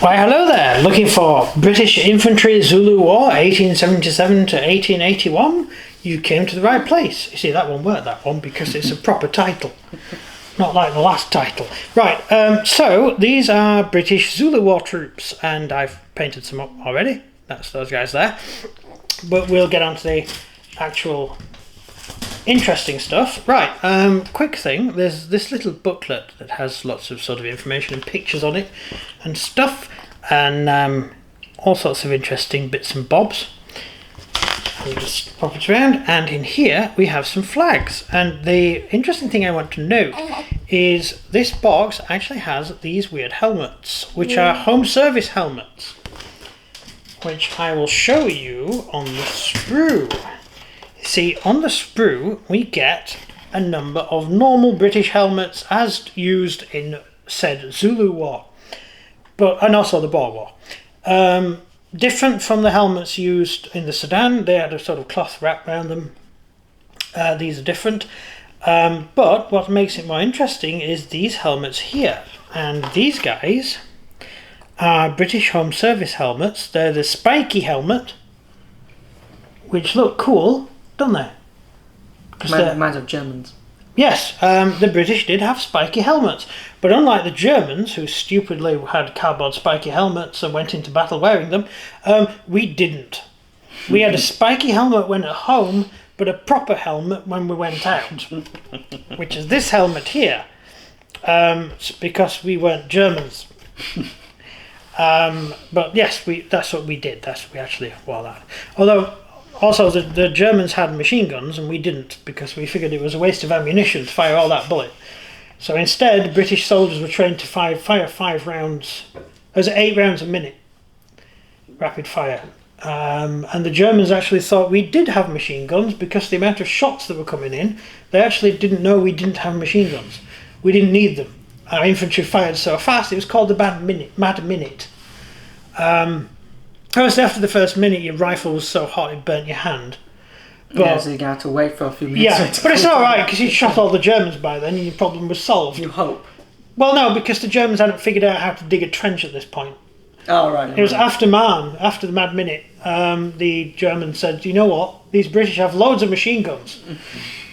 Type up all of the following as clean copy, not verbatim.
Why, hello there. Looking for British Infantry Zulu War 1877 to 1881? You came to the right place. You see, that one weren't that one because it's a proper title. Not like the last title. Right, so these are British Zulu War troops, and I've painted some up already. That's those guys there. But we'll get on to the actual interesting stuff. Right, quick thing. There's this little booklet that has lots of sort of information and pictures on it and stuff, and all sorts of interesting bits and bobs. We'll just pop it around, and in here we have some flags. And the interesting thing I want to note is this box actually has these weird helmets, which are home service helmets, which I will show you on the sprue. See, on the sprue we get a number of normal British helmets as used in said Zulu War, and also the Boer War. Different from the helmets used in the Sudan. They had a sort of cloth wrap around them. These are different. But what makes it more interesting is these helmets here. And these guys are British Home Service helmets. They're the spiky helmet, which look cool, don't they? Reminds of Germans. Yes, the British did have spiky helmets, but unlike the Germans, who stupidly had cardboard spiky helmets and went into battle wearing them, we didn't. We had a spiky helmet when at home, but a proper helmet when we went out, which is this helmet here, because we weren't Germans. But yes, that's what we did. We actually wore that. Although, also, the Germans had machine guns and we didn't, because we figured it was a waste of ammunition to fire all that bullet. So instead, British soldiers were trained to fire 5 rounds. There's 8 rounds a minute, rapid fire. And the Germans actually thought we did have machine guns because the amount of shots that were coming in, they actually didn't know we didn't have machine guns. We didn't need them. Our infantry fired so fast, it was called the Mad Minute. First, after the first minute, your rifle was so hot it burnt your hand. But, yeah, so you had to wait for a few minutes. Yeah, but it's alright, because you'd shot all the Germans by then and your problem was solved. You hope. Well, no, because the Germans hadn't figured out how to dig a trench at this point. Oh, right. It was after Marne, after the Mad Minute, the Germans said, you know what, these British have loads of machine guns.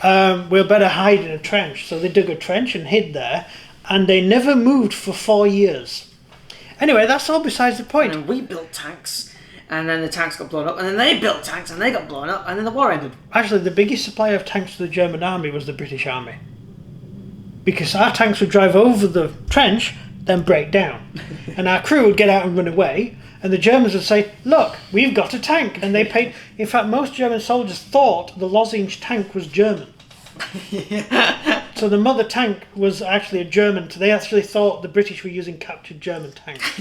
We'll better hide in a trench. So they dug a trench and hid there, and they never moved for 4 years. Anyway, that's all besides the point. And we built tanks, and then the tanks got blown up, and then they built tanks, and they got blown up, and then the war ended. Actually, the biggest supplier of tanks to the German army was the British army. Because our tanks would drive over the trench, then break down. And our crew would get out and run away, and the Germans would say, look, we've got a tank. And they paid... In fact, most German soldiers thought the Lozenge tank was German. So the mother tank was actually a German. They actually thought the British were using captured German tanks.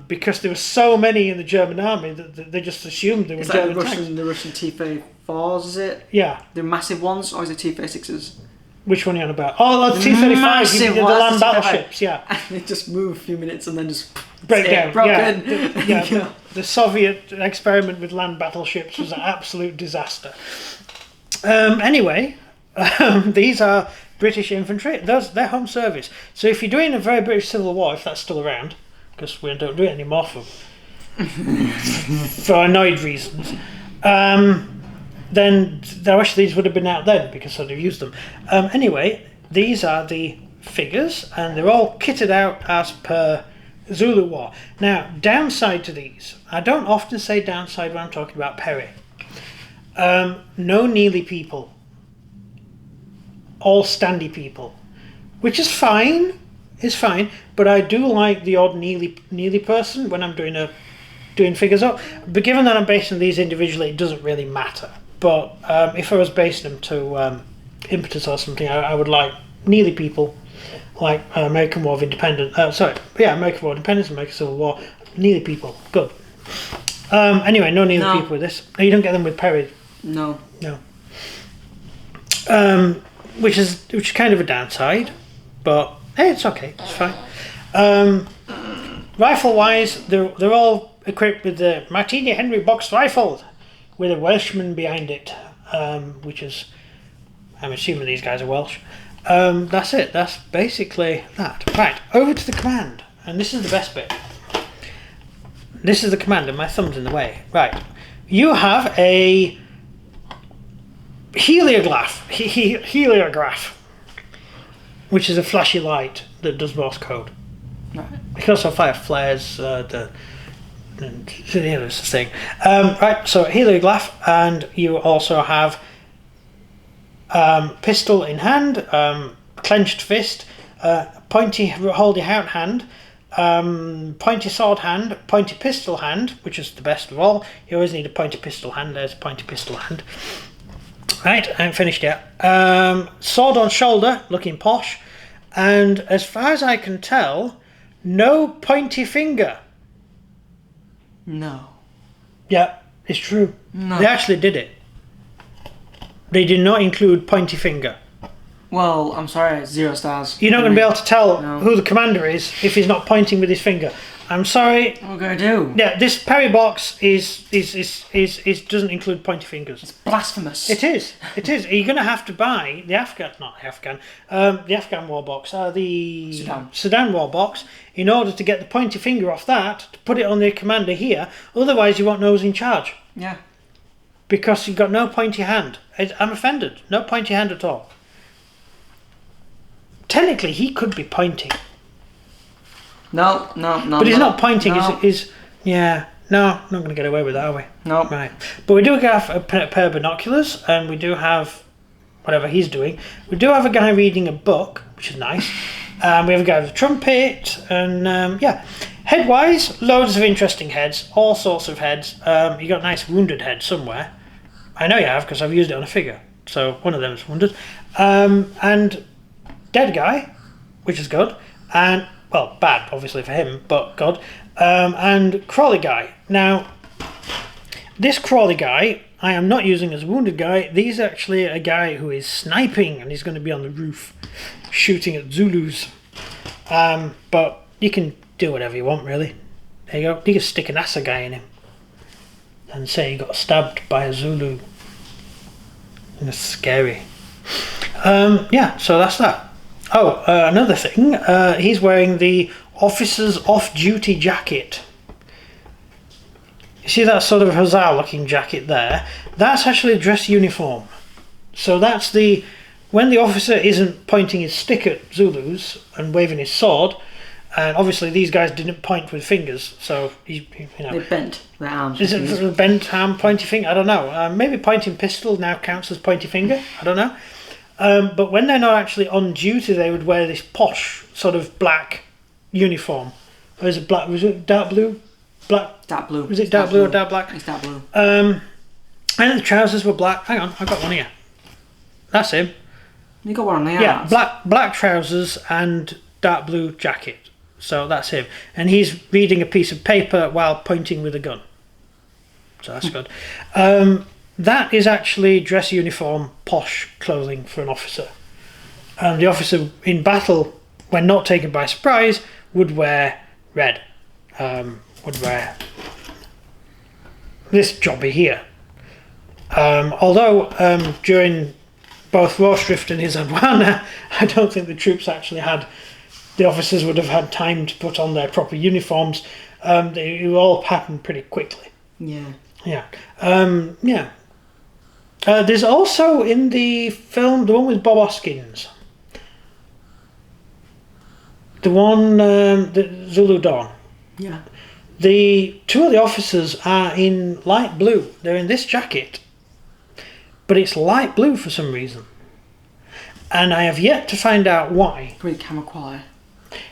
Because there were so many in the German army that they just assumed they were German tanks. The Russian T-34s, is it? Yeah. The massive ones, or is it T-36s? Which one are you on about? Oh, the T-35s, the land battleships, yeah. And they just move a few minutes and then just... break down. Broken. Yeah. The Soviet experiment with land battleships was an absolute disaster. Anyway, these are British infantry. They're home service. So if you're doing a very British Civil War, if that's still around, because we don't do it anymore for annoyed reasons, then I wish these would have been out then because I'd have used them. Anyway, these are the figures, and they're all kitted out as per Zulu War. Now, downside to these, I don't often say downside when I'm talking about Perry. No Neely people, all standy people, which is fine. It's fine, but I do like the odd Neely person when I'm doing figures up. But given that I'm basing these individually, it doesn't really matter. But if I was basing them to Impetus or something, I would like Neely people, like American War of Independence. American War of Independence, American Civil War. Neely people, good. Anyway, no Neely people with this. You don't get them with Perry. No. Which is kind of a downside, but hey, it's okay, it's fine. Rifle-wise, they're all equipped with the Martini Henry box rifle with a Welshman behind it, which is, I'm assuming these guys are Welsh. That's it. That's basically that. Right, over to the command, and this is the best bit. This is the commander. My thumb's in the way. Right. You have a heliograph, which is a flashy light that does Morse code. Right. You can also fire flares. It's a thing. Right. So heliograph, and you also have pistol in hand, clenched fist, pointy hold your out hand. Pointy sword hand, pointy pistol hand, which is the best of all. You always need a pointy pistol hand. There's a pointy pistol hand. Right, I haven't finished yet. Sword on shoulder, looking posh. And as far as I can tell, no pointy finger. No. Yeah, it's true. No. They actually did it. They did not include pointy finger. Well, I'm sorry, 0 stars. You're not going to be able to tell No. who the commander is if he's not pointing with his finger. I'm sorry. What are we going to do? Yeah, this Perry box is doesn't include pointy fingers. It's blasphemous. It is. It is. You're going to have to buy the Afghan war box, the Sudan war box, in order to get the pointy finger off that, to put it on the commander here. Otherwise, you won't know who's in charge. Yeah. Because you've got no pointy hand. I'm offended. No pointy hand at all. Technically, he could be pointing. No. But he's not pointing. No. Yeah. No, not going to get away with that, are we? No. Right. But we do have a pair of binoculars, and we do have whatever he's doing. We do have a guy reading a book, which is nice. We have a guy with a trumpet, and yeah. Head-wise, loads of interesting heads, all sorts of heads. You got a nice wounded head somewhere. I know you have, because I've used it on a figure. So one of them is wounded. And dead guy, which is good. And, well, bad, obviously, for him, but good. And Crawley guy. Now, this Crawley guy, I am not using as a wounded guy. He's actually a guy who is sniping, and he's going to be on the roof shooting at Zulus. But you can do whatever you want, really. There you go. You can stick an Assa guy in him and say he got stabbed by a Zulu. And it's scary. Yeah, so that's that. Oh, another thing. He's wearing the officer's off-duty jacket. You see that sort of hussar-looking jacket there? That's actually a dress uniform. So that's when the officer isn't pointing his stick at Zulus and waving his sword. And obviously these guys didn't point with fingers, so you know. They bent their arms. Is it a bent arm, pointy finger? I don't know. Maybe pointing pistol now counts as pointy finger. I don't know. But when they're not actually on duty, they would wear this posh sort of black uniform. Or is it black? Was it dark blue? Black. Dark blue. Was it dark blue or dark black? It's dark blue. And the trousers were black. Hang on, I've got one here. That's him. You got one on there. Yeah, black trousers and dark blue jacket. So that's him. And he's reading a piece of paper while pointing with a gun. So that's good. That is actually dress uniform, posh clothing for an officer. And the officer in battle, when not taken by surprise, would wear red. Would wear this jobby here. Although during both Rorschrift and his Adwana, I don't think the troops actually had. The officers would have had time to put on their proper uniforms. It all happened pretty quickly. Yeah. Yeah. Yeah. There's also in the film the one with Bob Hoskins. The one, the Zulu Dawn. Yeah. The two of the officers are in light blue. They're in this jacket, but it's light blue for some reason. And I have yet to find out why. Great camera quality.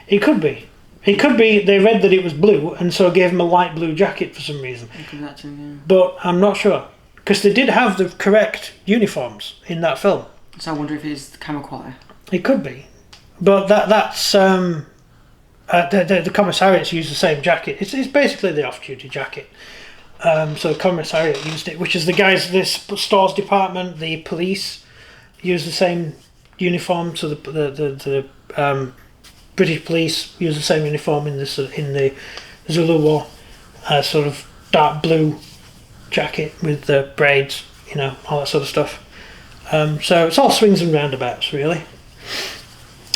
It could be. It could be they read that it was blue and so gave him a light blue jacket for some reason. It could be that too, yeah. But I'm not sure. Because they did have the correct uniforms in that film. So I wonder if it's the camera quality. It could be. But that's... the commissariats use the same jacket. It's basically the off-duty jacket. So the commissariat used it, which is the guys, this stores department, the police use the same uniform. So the British police use the same uniform in the Zulu War, sort of dark blue jacket with the braids, you know, all that sort of stuff. So it's all swings and roundabouts, really.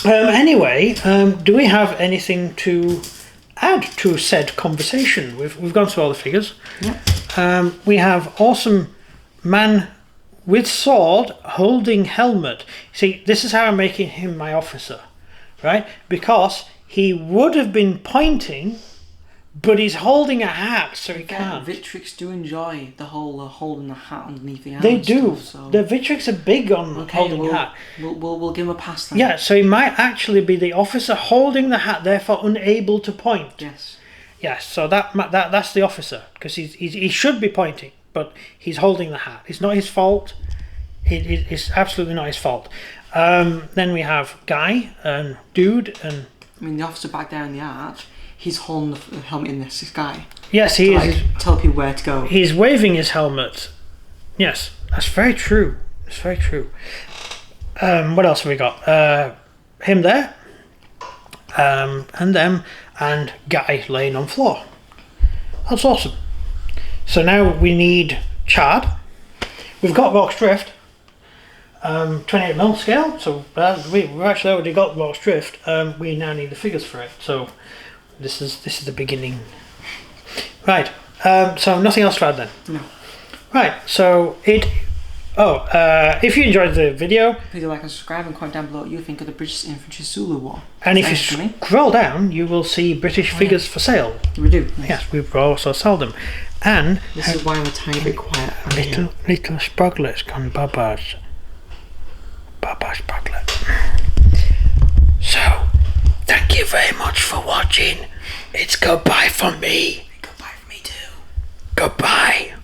Anyway, do we have anything to add to said conversation. We've gone through all the figures. Yeah. We have awesome man with sword holding helmet. See, this is how I'm making him my officer, right? Because he would have been pointing, but he's holding a hat, so he can't. Victrix do enjoy the whole holding the hat underneath the arm. They do. Stuff, so. The Victrix are big on holding a hat. We'll give him a pass then. Yeah, so he might actually be the officer holding the hat, therefore unable to point. Yes. Yes, so that's the officer, because he should be pointing, but he's holding the hat. It's not his fault. It's absolutely not his fault. Then we have Guy and Dude and... I mean, the officer back there in the arch, he's holding the helmet in this guy. Yes, he is. Like, tell people where to go. He's waving his helmet. Yes, that's very true. It's very true. What else have we got? Him there. And them. And Guy laying on floor. That's awesome. So now we need Chad. We've got Rorke's Drift. 28mm scale. So we've actually already got Rorke's Drift. We now need the figures for it. So this is the beginning. Right. So nothing else to add then? No. Right. So if you enjoyed the video, Please like and subscribe and comment down below what you think of the British Infantry Zulu War. and if you scroll down, you will see British figures for sale. We do. Yes, we also sell them. And This is why I'm a tiny bit quiet. little Sproglet's gone Baba's Sproglet. So, thank you very much for watching. It's goodbye from me. Goodbye from me too. Goodbye.